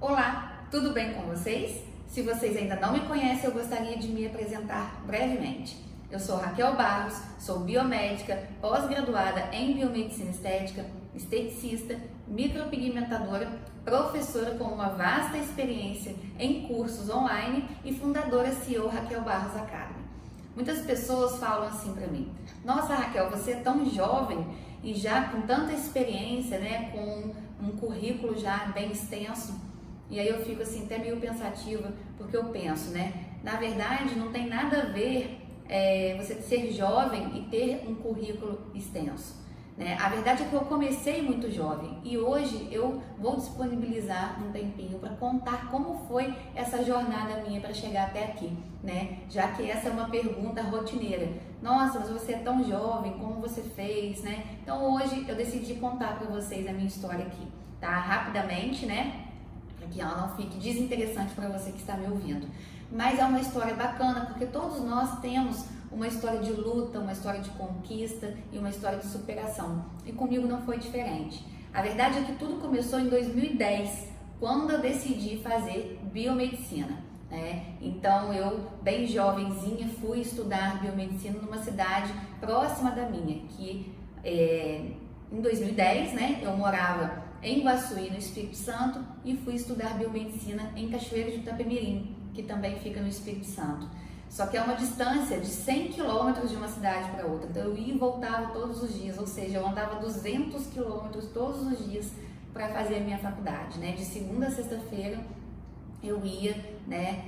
Olá, tudo bem com vocês? Se vocês ainda não me conhecem, eu gostaria de me apresentar brevemente. Eu sou Raquel Barros, sou biomédica, pós-graduada em biomedicina estética, esteticista, micropigmentadora, professora com uma vasta experiência em cursos online e fundadora CEO Raquel Barros Academy. Muitas pessoas falam assim para mim: nossa, Raquel, você é tão jovem e já com tanta experiência, né, com um currículo já bem extenso. E aí eu fico assim até meio pensativa, porque eu penso, né, na verdade não tem nada a ver você ser jovem e ter um currículo extenso, né? A verdade é que eu comecei muito jovem e hoje eu vou disponibilizar um tempinho para contar como foi essa jornada minha para chegar até aqui, né? Já que essa é uma pergunta rotineira. Nossa, mas você é tão jovem, como você fez, né? Então hoje eu decidi contar para vocês a minha história aqui, tá? Rapidamente, né? Para que ela não fique desinteressante para você que está me ouvindo. Mas é uma história bacana, porque todos nós temos uma história de luta, uma história de conquista e uma história de superação. E comigo não foi diferente. A verdade é que tudo começou em 2010, quando eu decidi fazer biomedicina, né? Então eu, bem jovenzinha, fui estudar biomedicina numa cidade próxima da minha, que em 2010, né, eu morava em Iguaçuí, no Espírito Santo, e fui estudar biomedicina em Cachoeiro de Itapemirim, que também fica no Espírito Santo. Só que é uma distância de 100 quilômetros de uma cidade para outra, então eu ia e voltava todos os dias, ou seja, eu andava 200 quilômetros todos os dias para fazer a minha faculdade, né? De segunda a sexta-feira eu ia, né,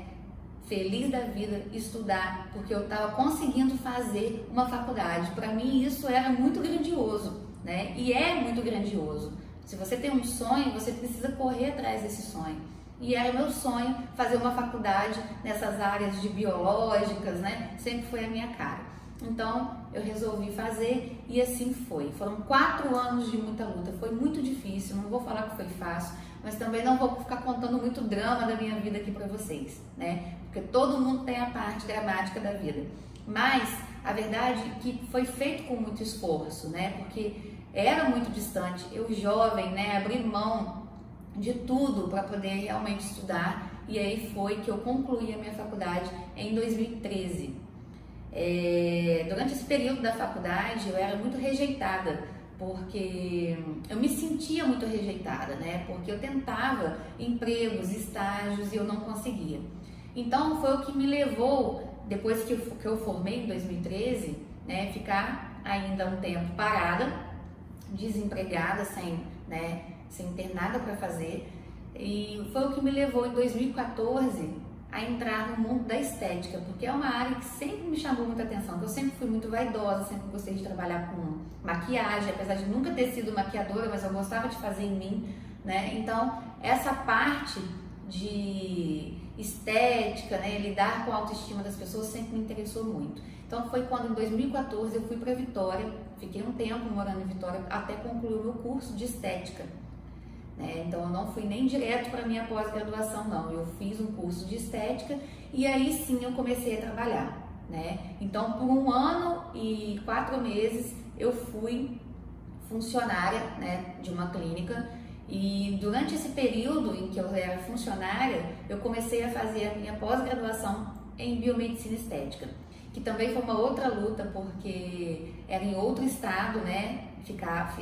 feliz da vida, estudar, porque eu estava conseguindo fazer uma faculdade. Para mim isso era muito grandioso, né? E é muito grandioso. Se você tem um sonho, você precisa correr atrás desse sonho. E era meu sonho fazer uma faculdade nessas áreas de biológicas, né? Sempre foi a minha cara. Então eu resolvi fazer e assim foi. Foram 4 anos de muita luta, foi muito difícil, não vou falar que foi fácil, mas também não vou ficar contando muito drama da minha vida aqui para vocês, né? Porque todo mundo tem a parte dramática da vida. Mas a verdade é que foi feito com muito esforço, né? Porque era muito distante, eu jovem, né, abri mão de tudo para poder realmente estudar, e aí foi que eu concluí a minha faculdade em 2013. Durante esse período da faculdade eu era muito rejeitada, porque eu me sentia muito rejeitada, né, porque eu tentava empregos, estágios e eu não conseguia. Então foi o que me levou, depois que eu formei em 2013, né, ficar ainda um tempo parada, desempregada, sem ter nada para fazer, e foi o que me levou em 2014 a entrar no mundo da estética, porque é uma área que sempre me chamou muita atenção, que eu sempre fui muito vaidosa, sempre gostei de trabalhar com maquiagem, apesar de nunca ter sido maquiadora, mas eu gostava de fazer em mim, né? Então essa parte de estética, né, lidar com a autoestima das pessoas sempre me interessou muito. Então foi quando em 2014 eu fui para Vitória, fiquei um tempo morando em Vitória até concluir o meu curso de estética, né? Então eu não fui nem direto para minha pós-graduação, não, eu fiz um curso de estética e aí sim eu comecei a trabalhar, né? Então por 1 ano e 4 meses eu fui funcionária, né, de uma clínica. E durante esse período em que eu era funcionária, eu comecei a fazer a minha pós-graduação em biomedicina estética, que também foi uma outra luta, porque era em outro estado, né?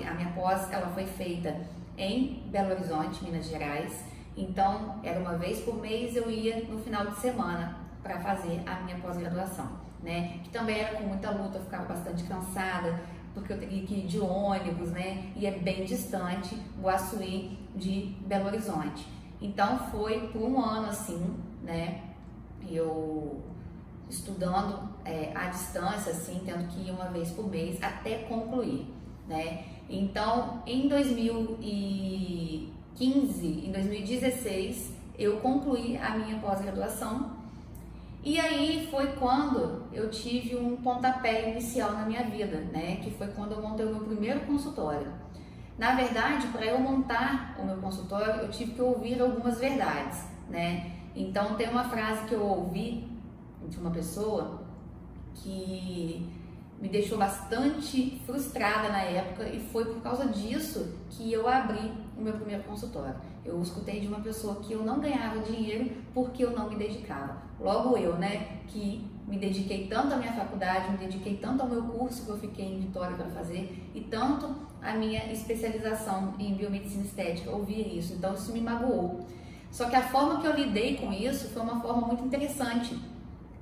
A minha pós, ela foi feita em Belo Horizonte, Minas Gerais. Então, era uma vez por mês, eu ia no final de semana para fazer a minha pós-graduação, né? Que também era com muita luta, eu ficava bastante cansada, porque eu teria que ir de ônibus, né? E é bem distante, Iguaçuí de Belo Horizonte. Então foi por 1 ano assim, né? Eu estudando à distância, assim, tendo que ir uma vez por mês até concluir, né? Então em 2015, em 2016, eu concluí a minha pós-graduação. E aí foi quando eu tive um pontapé inicial na minha vida, né? Que foi quando eu montei o meu primeiro consultório. Na verdade, para eu montar o meu consultório, eu tive que ouvir algumas verdades, né? Então tem uma frase que eu ouvi de uma pessoa que me deixou bastante frustrada na época, e foi por causa disso que eu abri o meu primeiro consultório. Eu escutei de uma pessoa que eu não ganhava dinheiro porque eu não me dedicava. Logo eu, né, que me dediquei tanto à minha faculdade, me dediquei tanto ao meu curso que eu fiquei em Vitória para fazer e tanto à minha especialização em biomedicina estética, ouvir isso. Então isso me magoou. Só que a forma que eu lidei com isso foi uma forma muito interessante.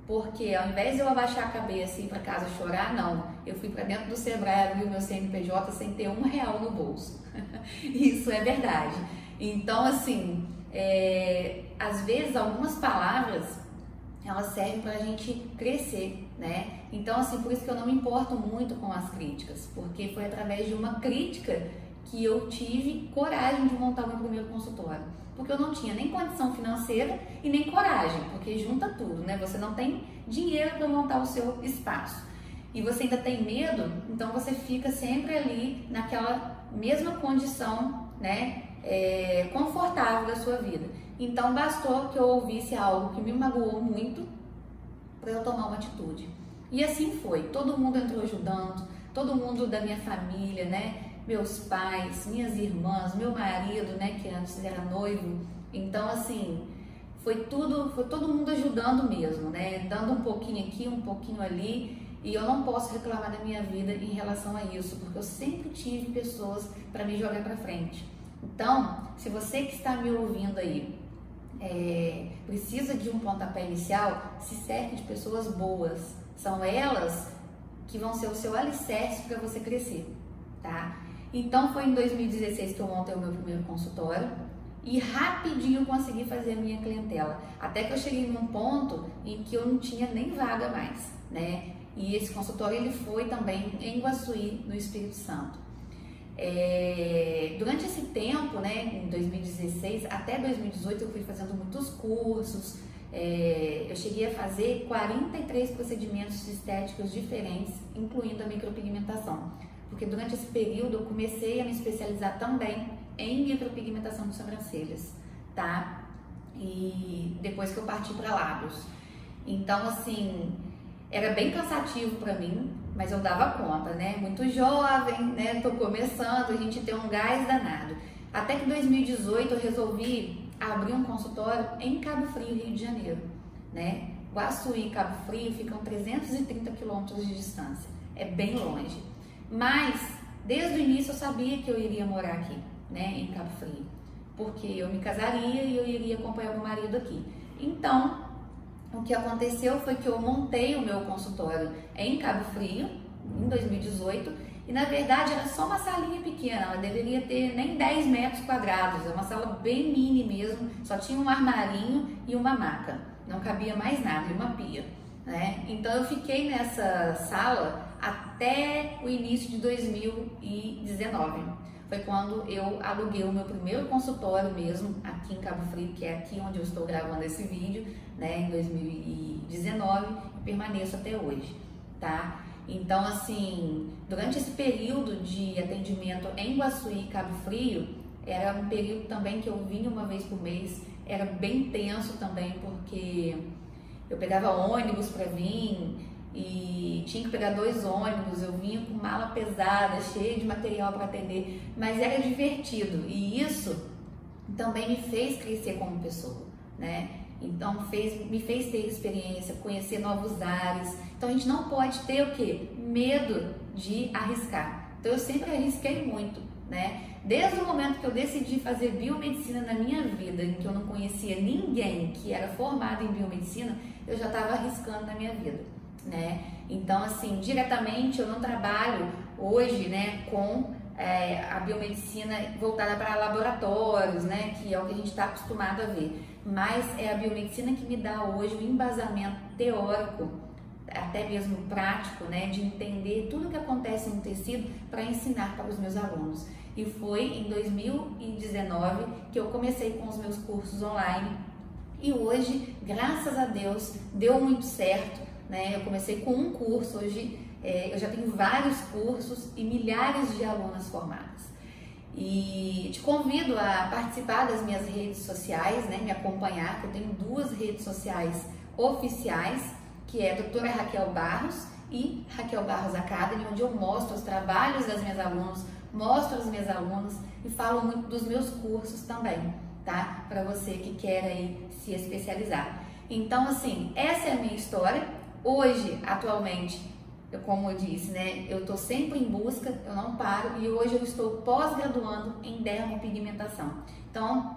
Porque ao invés de eu abaixar a cabeça e ir para casa chorar, não. Eu fui para dentro do Sebrae, abri o meu CNPJ sem ter R$1 no bolso. Isso é verdade. Então, assim, às vezes algumas palavras, elas servem para a gente crescer, né? Então, assim, por isso que eu não me importo muito com as críticas. Porque foi através de uma crítica que eu tive coragem de montar o meu primeiro consultório. Porque eu não tinha nem condição financeira e nem coragem, porque junta tudo, né? Você não tem dinheiro para montar o seu espaço e você ainda tem medo, então você fica sempre ali naquela mesma condição, né? Confortável da sua vida. Então bastou que eu ouvisse algo que me magoou muito para eu tomar uma atitude. E assim foi, todo mundo entrou ajudando, todo mundo da minha família, né? Meus pais, minhas irmãs, meu marido, né, que antes era noivo. Então, assim, foi todo mundo ajudando mesmo, né, dando um pouquinho aqui, um pouquinho ali. E eu não posso reclamar da minha vida em relação a isso, porque eu sempre tive pessoas para me jogar para frente. Então, se você que está me ouvindo aí precisa de um pontapé inicial, se cerque de pessoas boas. São elas que vão ser o seu alicerce para você crescer, tá? Então foi em 2016 que eu montei o meu primeiro consultório e rapidinho consegui fazer a minha clientela. Até que eu cheguei num ponto em que eu não tinha nem vaga mais, né? E esse consultório ele foi também em Iguaçuí, no Espírito Santo. Durante esse tempo, né, em 2016 até 2018 eu fui fazendo muitos cursos. Eu cheguei a fazer 43 procedimentos estéticos diferentes, incluindo a micropigmentação. Porque durante esse período eu comecei a me especializar também em micropigmentação de sobrancelhas, tá? E depois que eu parti para lábios. Então, assim, era bem cansativo para mim, mas eu dava conta, né? Muito jovem, né? Tô começando, a gente tem um gás danado. Até que em 2018 eu resolvi abrir um consultório em Cabo Frio, Rio de Janeiro, né? Iguaçuí e Cabo Frio ficam 330 quilômetros de distância, é bem longe. Mas, desde o início eu sabia que eu iria morar aqui, né, em Cabo Frio, porque eu me casaria e eu iria acompanhar meu marido aqui. Então, o que aconteceu foi que eu montei o meu consultório em Cabo Frio, em 2018, e na verdade era só uma salinha pequena, ela deveria ter nem 10 metros quadrados, é uma sala bem mini mesmo, só tinha um armarinho e uma maca, não cabia mais nada, e uma pia, né? Então eu fiquei nessa sala até o início de 2019. Foi quando eu aluguei o meu primeiro consultório mesmo, aqui em Cabo Frio, que é aqui onde eu estou gravando esse vídeo, né, em 2019, e permaneço até hoje, tá? Então, assim, durante esse período de atendimento em Iguaçuí e Cabo Frio, era um período também que eu vinha uma vez por mês, era bem tenso também, porque eu pegava ônibus para vir, e tinha que pegar 2 ônibus, eu vinha com mala pesada, cheia de material para atender, mas era divertido e isso também me fez crescer como pessoa, né? Então me fez ter experiência, conhecer novos ares. Então a gente não pode ter o quê? Medo de arriscar. Então eu sempre arrisquei muito, né? Desde o momento que eu decidi fazer biomedicina na minha vida, em que eu não conhecia ninguém que era formado em biomedicina, eu já estava arriscando na minha vida, né? Então, assim, diretamente eu não trabalho hoje, né, com a biomedicina voltada para laboratórios, né, que é o que a gente está acostumado a ver, mas é a biomedicina que me dá hoje o embasamento teórico, até mesmo prático, né, de entender tudo o que acontece no tecido para ensinar para os meus alunos. E foi em 2019 que eu comecei com os meus cursos online e hoje, graças a Deus, deu muito certo, né? Eu comecei com um curso, hoje eu já tenho vários cursos e milhares de alunas formadas. E te convido a participar das minhas redes sociais, né? Me acompanhar, que eu tenho 2 redes sociais oficiais, que é a doutora Raquel Barros e Raquel Barros Academy, onde eu mostro os trabalhos das minhas alunas, mostro as minhas alunas e falo muito dos meus cursos também, tá? Para você que quer aí se especializar. Então, assim, essa é a minha história. Hoje, atualmente, como eu disse, né, eu tô sempre em busca, eu não paro, e hoje eu estou pós-graduando em dermopigmentação. Então,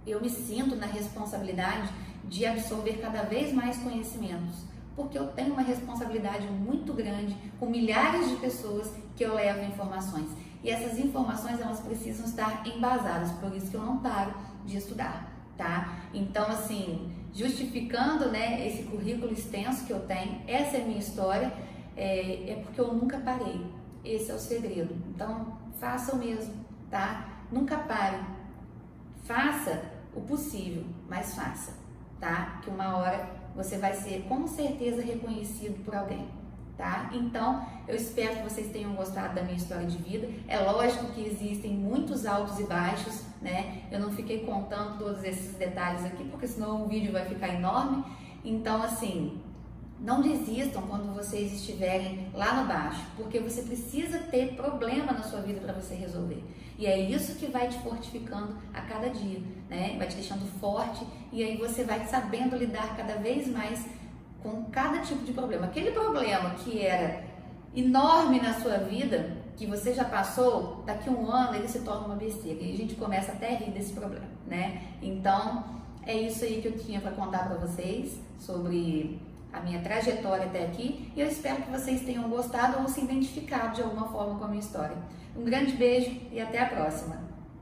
eu me sinto na responsabilidade de absorver cada vez mais conhecimentos, porque eu tenho uma responsabilidade muito grande com milhares de pessoas que eu levo informações. E essas informações, elas precisam estar embasadas, por isso que eu não paro de estudar, tá? Então, assim, justificando, né, esse currículo extenso que eu tenho, essa é a minha história, é porque eu nunca parei. Esse é o segredo. Então, faça o mesmo, tá? Nunca pare. Faça o possível, mas faça, tá? Que uma hora você vai ser com certeza reconhecido por alguém, tá? Então, eu espero que vocês tenham gostado da minha história de vida. É lógico que existem muitos altos e baixos, né? Eu não fiquei contando todos esses detalhes aqui, porque senão o vídeo vai ficar enorme. Então, assim, não desistam quando vocês estiverem lá no baixo, porque você precisa ter problema na sua vida para você resolver. E é isso que vai te fortificando a cada dia, né? Vai te deixando forte, e aí você vai sabendo lidar cada vez mais com cada tipo de problema. Aquele problema que era enorme na sua vida, que você já passou, daqui a um ano ele se torna uma besteira, e a gente começa até a rir desse problema, né? Então, é isso aí que eu tinha para contar para vocês sobre a minha trajetória até aqui, e eu espero que vocês tenham gostado ou se identificado de alguma forma com a minha história. Um grande beijo e até a próxima!